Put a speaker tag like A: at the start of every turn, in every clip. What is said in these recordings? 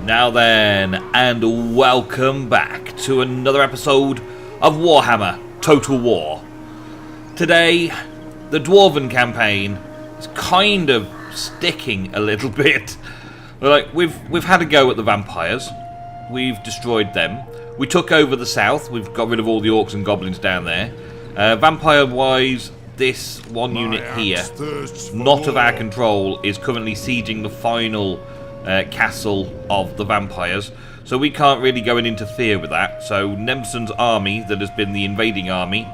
A: Now then, and welcome back to another episode of Warhammer Total War. Today, the Dwarven campaign is kind of sticking a little bit. We've had a go at the vampires. We've destroyed them. We took over the south. We've got rid of all the orcs and goblins down there. Vampire-wise, this one unit here, not of our control, is currently sieging the final castle of the vampires, so we can't really go and interfere with that. So Nemson's army, that has been the invading army,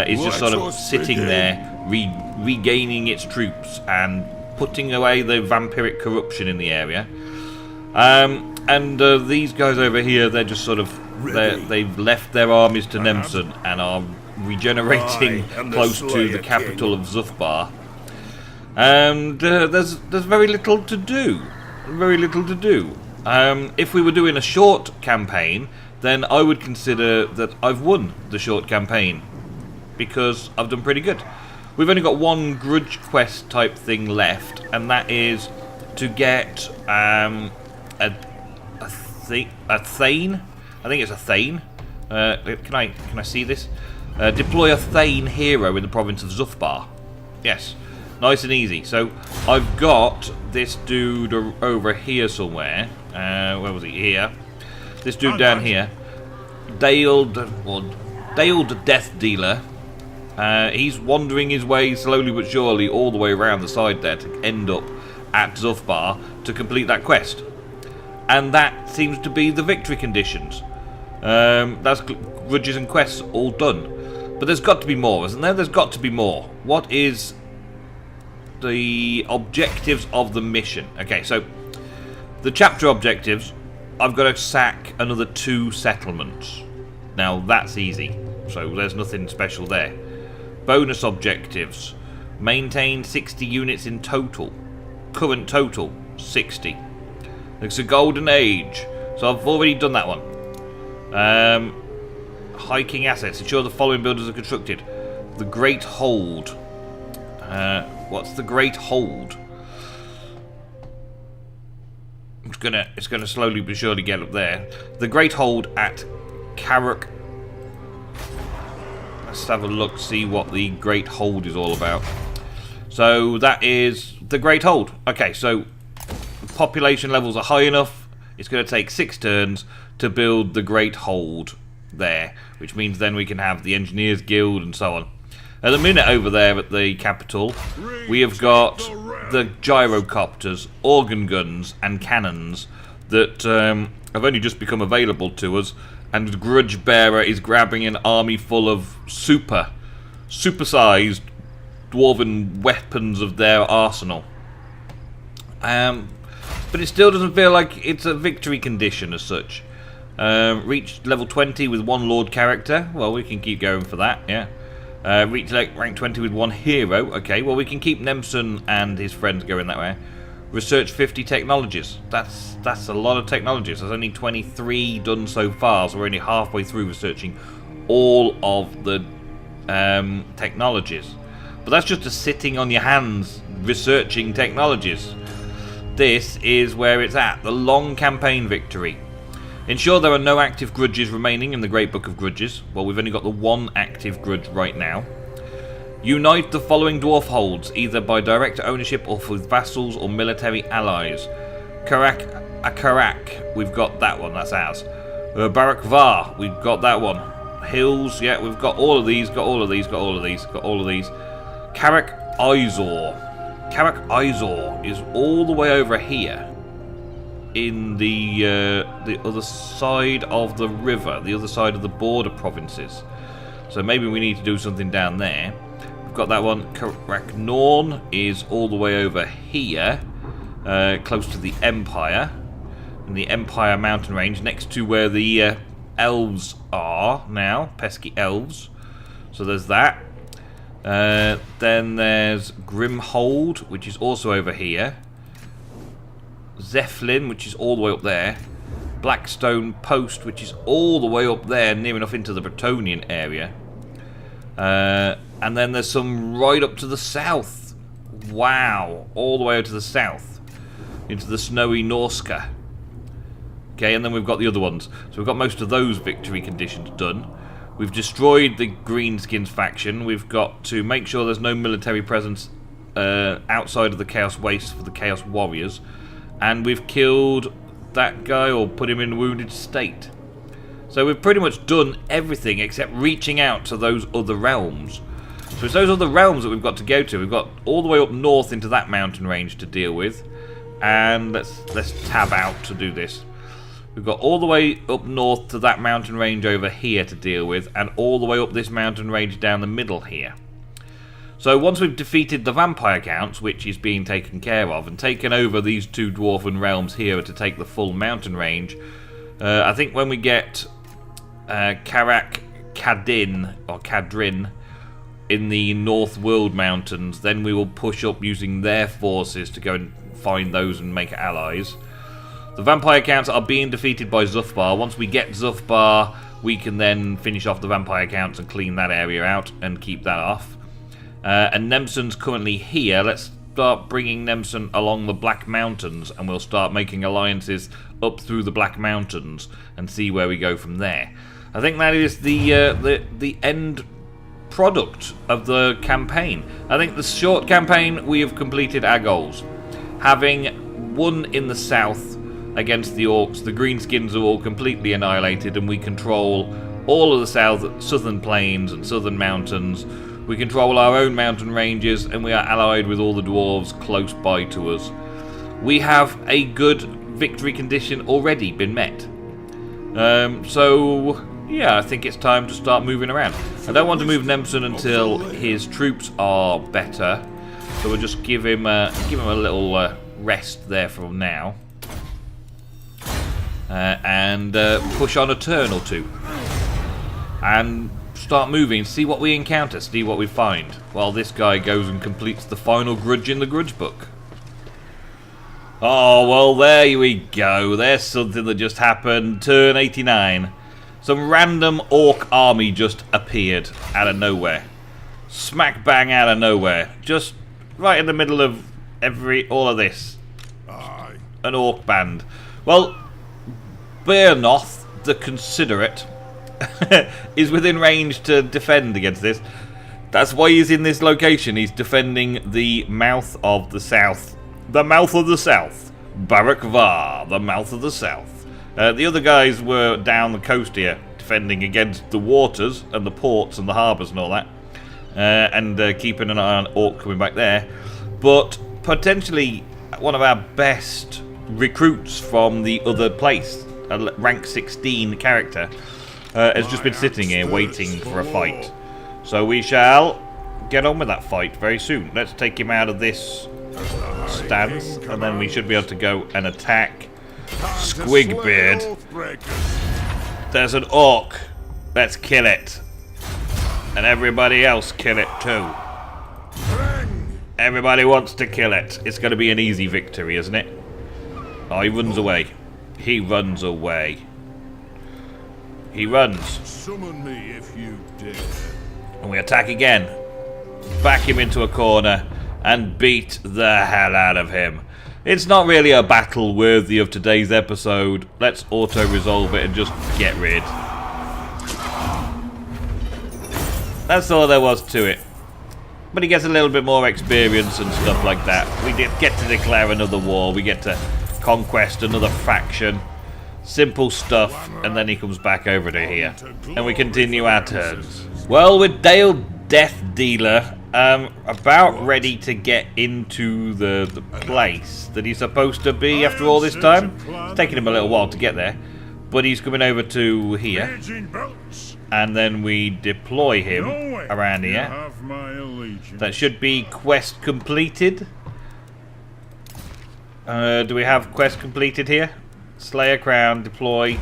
A: is just sort of sitting there, regaining its troops and putting away the vampiric corruption in the area. These guys over here, they're just sort of they've left their armies to Nemson and are regenerating close to the capital of Zufbar. And there's very little to do. If we were doing a short campaign, then I would consider that I've won the short campaign, because I've done pretty good. We've only got one grudge quest type thing left, and that is to get a Thane. I think it's a Thane. Can I see this? Deploy a Thane hero in the province of Zufbar. Yes. Nice and easy. So I've got this dude over here somewhere. Where was he? Here. This dude down here. Dale the Death Dealer. He's wandering his way slowly but surely all the way around the side there to end up at Zufbar to complete that quest. And that seems to be the victory conditions. That's grudges and quests all done. But there's got to be more, isn't there? There's got to be more. What is the objectives of the mission? Okay, so the chapter objectives, I've got to sack another 2 settlements. Now that's easy, so there's nothing special there. Bonus objectives, maintain 60 units in total. Current total 60. It's a golden age, so I've already done that one. Hiking assets, ensure the following buildings are constructed. The Great Hold. What's the Great Hold? It's gonna slowly but surely get up there. The Great Hold at Carrick. Let's have a look, see what the Great Hold is all about. So that is the Great Hold. Okay, so population levels are high enough. It's going to take 6 turns to build the Great Hold there, which means then we can have the Engineers Guild and so on. At the minute over there at the capital, we have got the gyrocopters, organ guns and cannons that have only just become available to us, and Grudge Bearer is grabbing an army full of super-sized dwarven weapons of their arsenal. But it still doesn't feel like it's a victory condition as such. Reached level 20 with 1 Lord character. Well, we can keep going for that, yeah. Reach rank 20 with 1 hero. Okay, well we can keep Nemson and his friends going that way. Research 50 technologies. That's a lot of technologies. There's only 23 done so far, so we're only halfway through researching all of the technologies. But that's just sitting on your hands researching technologies. This is where it's at. The long campaign victory. Ensure there are no active grudges remaining in the Great Book of Grudges. Well, we've only got the 1 active grudge right now. Unite the following dwarf holds, either by direct ownership or with vassals or military allies. Karak, we've got that one, that's ours. Barak Var, we've got that one. Hills, yeah, we've got all of these, got all of these. Karak Izor. Karak Izor is all the way over here. In the other side of the river, the other side of the border provinces. So maybe we need to do something down there. We've got that one. Karaknorn is all the way over here, close to the Empire, in the Empire mountain range, next to where the elves are now, pesky elves. So there's that. Then there's Grimhold, which is also over here. Zephlin, which is all the way up there. Blackstone Post, which is all the way up there, near enough into the Bretonian area. And then there's some right up to the south. Wow, all the way to the south, into the snowy Norska. Okay, and then we've got the other ones. So we've got most of those victory conditions done. We've destroyed the Greenskins faction. We've got to make sure there's no military presence outside of the Chaos Waste for the Chaos Warriors. And we've killed that guy, or put him in wounded state. So we've pretty much done everything except reaching out to those other realms. So it's those other realms that we've got to go to. We've got all the way up north into that mountain range to deal with. And let's tab out to do this. We've got all the way up north to that mountain range over here to deal with, and all the way up this mountain range down the middle here. So once we've defeated the vampire counts, which is being taken care of, and taken over these two dwarven realms here to take the full mountain range, I think when we get Karak Kadin, or Kadrin, in the North World Mountains, then we will push up using their forces to go and find those and make allies. The vampire counts are being defeated by Zufbar. Once we get Zufbar, we can then finish off the vampire counts and clean that area out and keep that off. And Nemson's currently here. Let's start bringing Nemson along the Black Mountains, and we'll start making alliances up through the Black Mountains and see where we go from there. I think that is the end product of the campaign. I think the short campaign, we have completed our goals. Having won in the south against the orcs, the greenskins are all completely annihilated, and we control all of the southern plains and southern mountains. We control our own mountain ranges, and we are allied with all the dwarves close by to us. We have a good victory condition already been met. So yeah, I think it's time to start moving around. I don't want to move Nemson until his troops are better, so we'll just give him a little rest there for now. And push on a turn or two and start moving, see what we encounter, see what we find, while this guy goes and completes the final grudge in the grudge book. Oh, well, there we go. There's something that just happened. Turn 89. Some random orc army just appeared out of nowhere. Smack bang out of nowhere. Just right in the middle of all of this. An orc band. Well, Bernoth, the Considerate, is within range to defend against this. That's why he's in this location. He's defending the mouth of the south. The mouth of the south. Barak Var, the mouth of the south. The other guys were down the coast here, defending against the waters and the ports and the harbours and all that. And keeping an eye on orc coming back there. But potentially one of our best recruits from the other place, a rank 16 character, has just been sitting here waiting for a fight. So we shall get on with that fight very soon. Let's take him out of this stance, and then we should be able to go and attack Squigbeard. There's an orc. Let's kill it. And everybody else kill it too. Everybody wants to kill it. It's going to be an easy victory, isn't it? Oh, he runs away. He runs away. He runs.
B: Summon me if you dare.
A: And we attack again. Back him into a corner and beat the hell out of him. It's not really a battle worthy of today's episode. Let's auto-resolve it and just get rid. That's all there was to it. But he gets a little bit more experience and stuff like that. We get to declare another war. We get to conquest another faction. Simple stuff. And then he comes back over to here. And we continue our turns. Well, with Dale Death Dealer about ready to get into the place that he's supposed to be after all this time. It's taken him a little while to get there. But he's coming over to here. And then we deploy him around here. That should be quest completed. Do we have quest completed here? Slay a crown, deploy.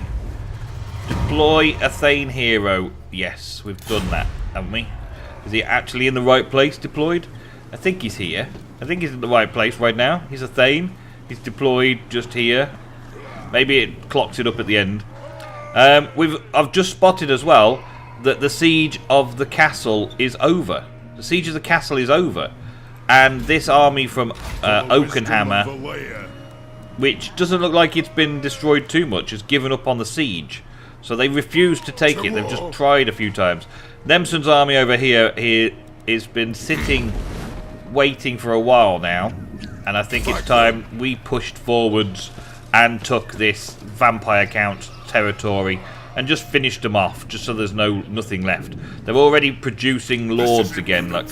A: Deploy a Thane hero. Yes, we've done that, haven't we? Is he actually in the right place deployed? I think he's here. I think he's in the right place right now. He's a Thane. He's deployed just here. Maybe it clocks it up at the end. I've just spotted as well that the siege of the castle is over. The siege of the castle is over. And this army from Oakenhammer which doesn't look like it's been destroyed too much, has given up on the siege. So they refuse to take it. They've just tried a few times. Nemson's army over here has been sitting, waiting for a while now. And I think it's time we pushed forwards and took this vampire count territory and just finished them off, just so there's nothing left. They're already producing lords again. Like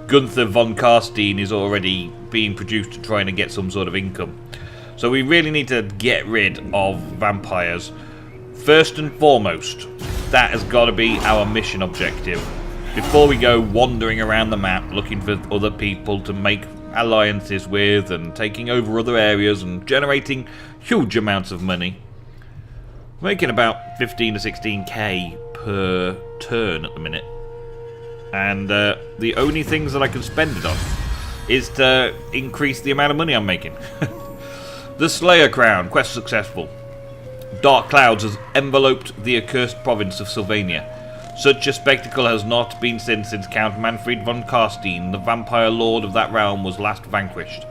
A: Gunther von Karstein is already being produced to trying to get some sort of income. So we really need to get rid of vampires. First and foremost, that has got to be our mission objective. Before we go wandering around the map looking for other people to make alliances with and taking over other areas and generating huge amounts of money. We're making about 15 to 16k per turn at the minute. And the only things that I can spend it on is to increase the amount of money I'm making. The Slayer Crown, quest successful. Dark clouds has enveloped the accursed province of Sylvania. Such a spectacle has not been seen since Count Manfred von Karstein, the vampire lord of that realm, was last vanquished.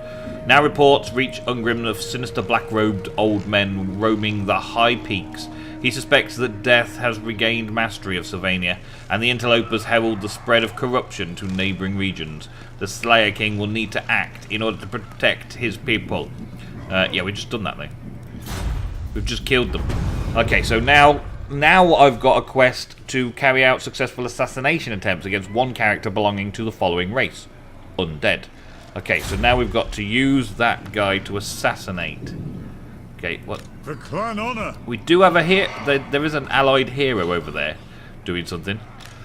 A: Now reports reach Ungrim of sinister black-robed old men roaming the high peaks. He suspects that death has regained mastery of Sylvania, and the interlopers herald the spread of corruption to neighbouring regions. The Slayer King will need to act in order to protect his people. Yeah, we've just done that thing. We've just killed them. Okay, so now I've got a quest to carry out successful assassination attempts against one character belonging to the following race. Undead. Okay, so now we've got to use that guy to assassinate. Okay, what?
B: For clan honor.
A: We do have a there is an allied hero over there doing something.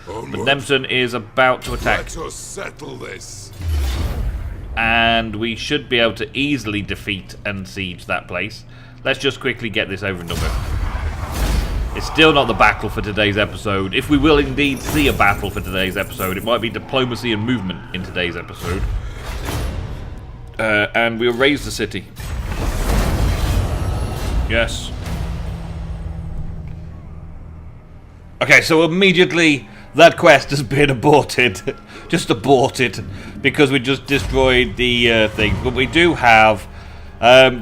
A: But Nemson is about to attack.
B: Let us settle this.
A: And we should be able to easily defeat and siege that place. Let's just quickly get this over and done with. It's still not the battle for today's episode. If we will indeed see a battle for today's episode, it might be diplomacy and movement in today's episode. And we'll raise the city. Yes. Okay, so immediately that quest has been aborted. Just aborted. Because we just destroyed the thing. But we do have...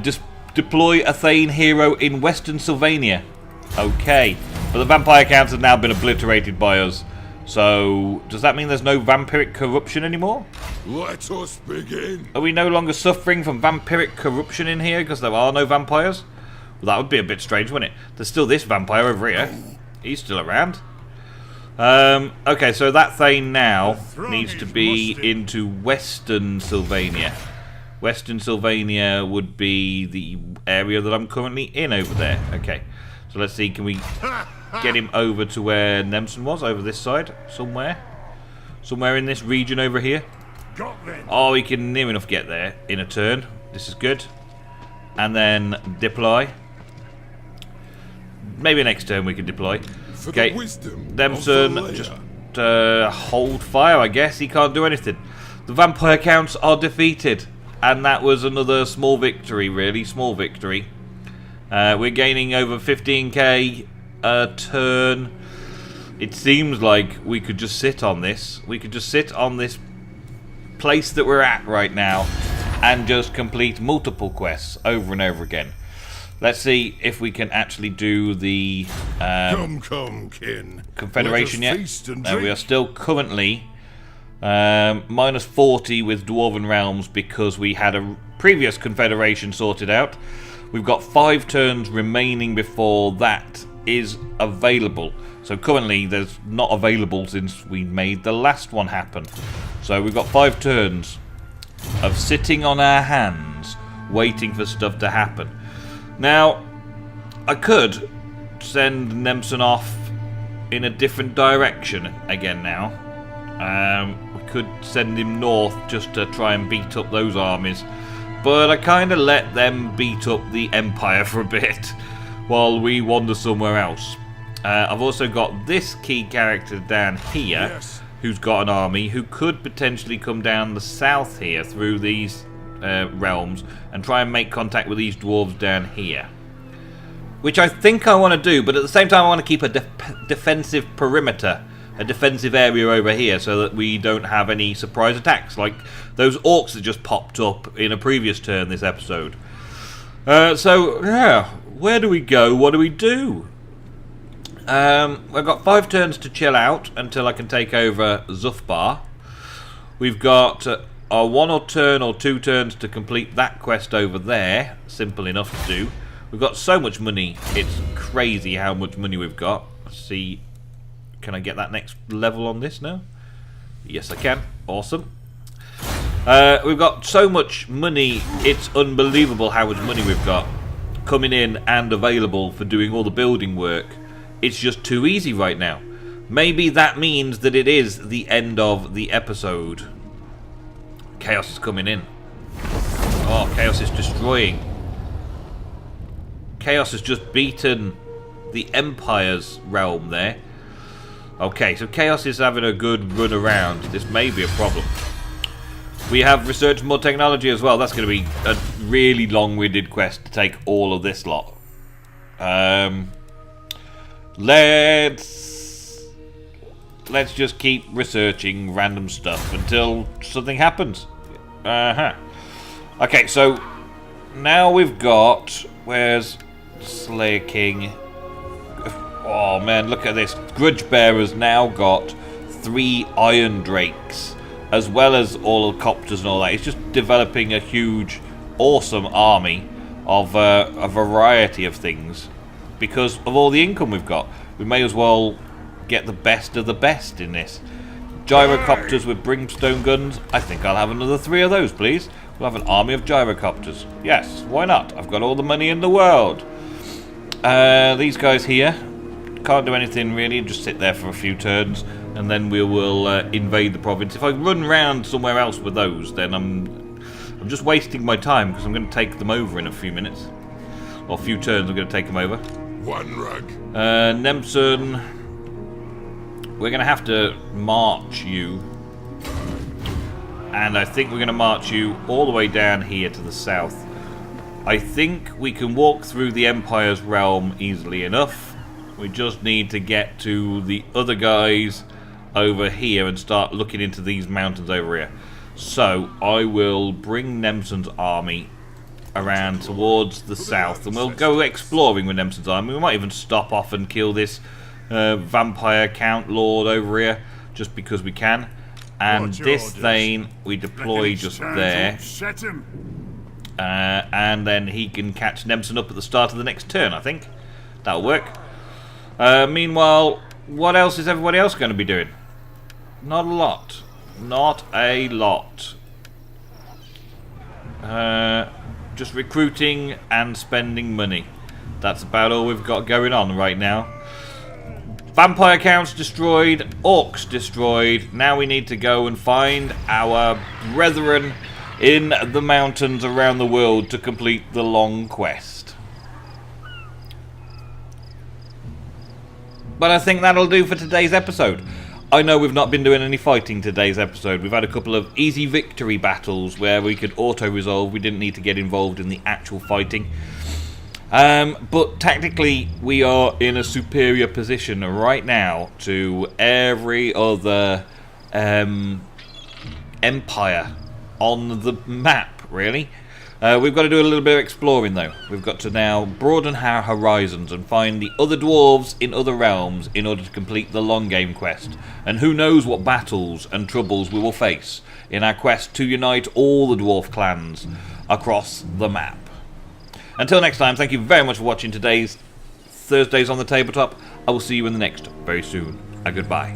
A: just deploy a Thane hero in Western Sylvania. Okay. But the vampire counts have now been obliterated by us. So, does that mean there's no vampiric corruption anymore?
B: Let us begin.
A: Are we no longer suffering from vampiric corruption in here because there are no vampires? Well, that would be a bit strange, wouldn't it? There's still this vampire over here. He's still around. Okay, so that Thane now needs to be into Western Sylvania. Western Sylvania would be the area that I'm currently in over there. Okay, so let's see, can we get him over to where Nemson was, over this side, somewhere? Somewhere in this region over here? Oh, we can near enough get there in a turn. This is good. And then deploy. Maybe next turn we can deploy. Okay, Nemson, just hold fire, I guess. He can't do anything. The vampire counts are defeated. And that was another small victory, really. Small victory. We're gaining over 15k a turn. It seems like we could just sit on this. We could just sit on this place that we're at right now and just complete multiple quests over and over again. Let's see if we can actually do the
B: Come, kin.
A: Confederation yet. We are still currently minus 40 with Dwarven Realms because we had a previous Confederation sorted out. We've got 5 turns remaining before that is available. So currently there's not available since we made the last one happen. So we've got 5 turns of sitting on our hands waiting for stuff to happen. Now, I could send Nemson off in a different direction again now. We could send him north just to try and beat up those armies. But I kind of let them beat up the Empire for a bit while we wander somewhere else. I've also got this key character down here who's got an army who could potentially come down the south here through these realms and try and make contact with these dwarves down here, which I think I want to do, but at the same time I want to keep a defensive perimeter, a defensive area over here, so that we don't have any surprise attacks like those orcs that just popped up in a previous turn this episode. So, yeah, where do we go? What do we do? We've got 5 turns to chill out until I can take over Zufbar. We've got a 1 or turn or 2 turns to complete that quest over there. Simple enough to do. We've got so much money. It's crazy how much money we've got. Let's see. Can I get that next level on this now? Yes, I can. Awesome. We've got so much money. It's unbelievable how much money we've got coming in and available for doing all the building work. It's just too easy right now. Maybe that means that it is the end of the episode. Chaos is coming in. Oh, Chaos is destroying. Chaos has just beaten the Empire's realm there. Okay, so Chaos is having a good run around. This may be a problem. We have researched more technology as well. That's going to be a really long-winded quest to take all of this lot. Let's just keep researching random stuff until something happens. Okay, so now we've got... Where's Slayer King? Oh man, look at this. Grudge Bearer's now got 3 Iron Drakes, as well as all the copters and all that. He's just developing a huge, awesome army of a variety of things because of all the income we've got. We may as well get the best of the best in this. Gyrocopters with brimstone guns. I think I'll have another 3 of those, please. We'll have an army of gyrocopters. Yes, why not? I've got all the money in the world. These guys here can't do anything really. Just sit there for a few turns, and then we will invade the province. If I run round somewhere else with those, then I'm just wasting my time because I'm going to take them over in a few minutes. Or a few turns, I'm going to take them over.
B: One rug.
A: Nemson, we're going to have to march you. And I think we're going to march you all the way down here to the south. I think we can walk through the Empire's realm easily enough. We just need to get to the other guys over here and start looking into these mountains over here. So I will bring Nemson's army around towards the south, and we'll go exploring with Nemson's army. We might even stop off and kill this vampire count lord over here just because we can. And this Thane we deploy just there. And then he can catch Nemson up at the start of the next turn, I think. That'll work. Meanwhile, what else is everybody else going to be doing? Not a lot. Not a lot. Just recruiting and spending money. That's about all we've got going on right now. Vampire counts destroyed, orcs destroyed. Now we need to go and find our brethren in the mountains around the world to complete the long quest. But I think that'll do for today's episode. I know we've not been doing any fighting today's episode. We've had a couple of easy victory battles where we could auto-resolve. We didn't need to get involved in the actual fighting. But tactically, we are in a superior position right now to every other empire on the map, really. We've got to do a little bit of exploring, though. We've got to now broaden our horizons and find the other dwarves in other realms in order to complete the long game quest. And who knows what battles and troubles we will face in our quest to unite all the dwarf clans across the map. Until next time, thank you very much for watching today's Thursdays on the Tabletop. I will see you in the next very soon. A goodbye.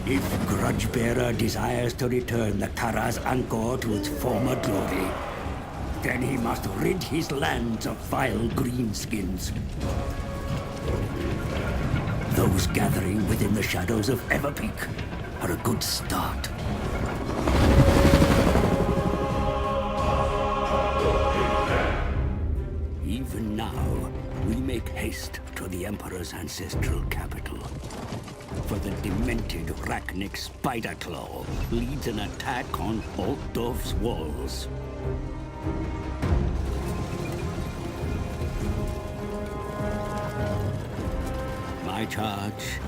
C: If Grudgebearer desires to return the Kara's Angkor to its former glory, then he must rid his lands of vile greenskins. Those gathering within the shadows of Everpeak are a good start. Even now, we make haste to the Emperor's ancestral capital. For the demented Rachnic Spiderclaw leads an attack on Altdorf's walls. My charge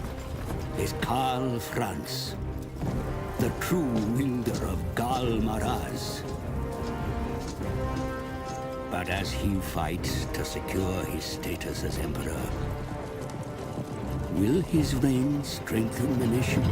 C: is Karl Franz, the true wielder of Gal Maraz. But as he fights to secure his status as Emperor, will his reign strengthen the nation?